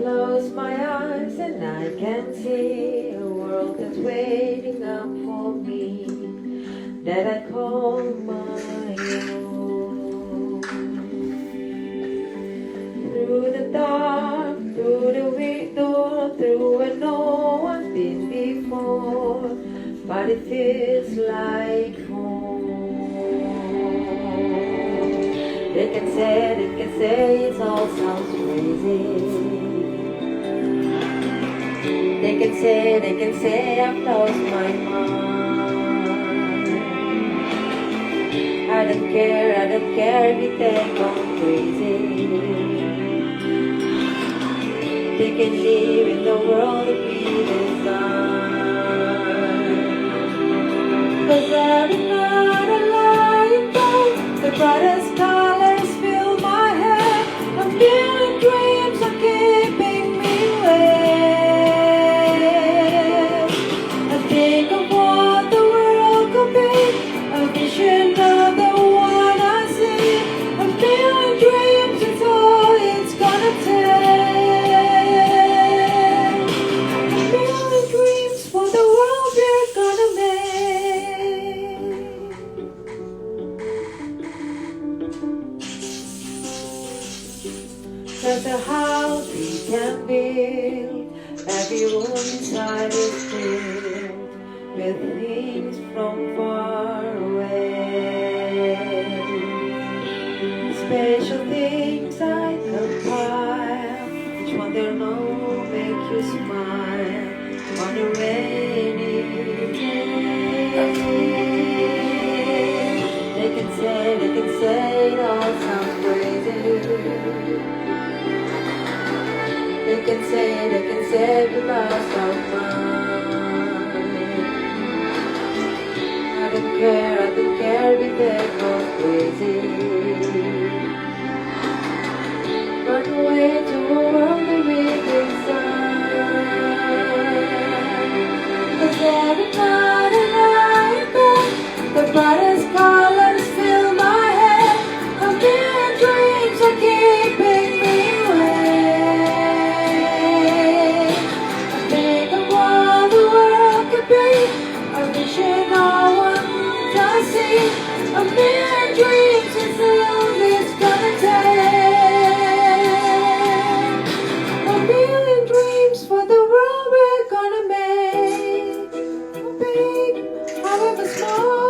close my eyes and I can see a world that's waiting up for me, that I call my own. Through the dark, through the window, through where no one's been before, but it feels like home. They can say it all sounds crazy. They can say I've lost my mind. I don't care if they go crazy. They can live in the world that we design. 'Cause every night I lie in bed, the brightest colors fill my head. A million dreams are keeping me awake. I think of what the world could be, a vision of the one I see. A million dreams is all it's gonna take. A million dreams for the world we're gonna make. There's a house we can build, every room inside is filled with things from far away. Special things I compile, each one they know make you smile on a rainy day. They can say it all sounds crazy. They can say we lost our mind. I don't care if they go crazy. Run away to a world that we design. 'Cause every night and night the brightest colors fill my head. A million dreams are keeping me awake. Think of what the world could be, a vision no one can see. A million dreams is all it's gonna take. A million dreams for the world we're gonna make. Big, however small.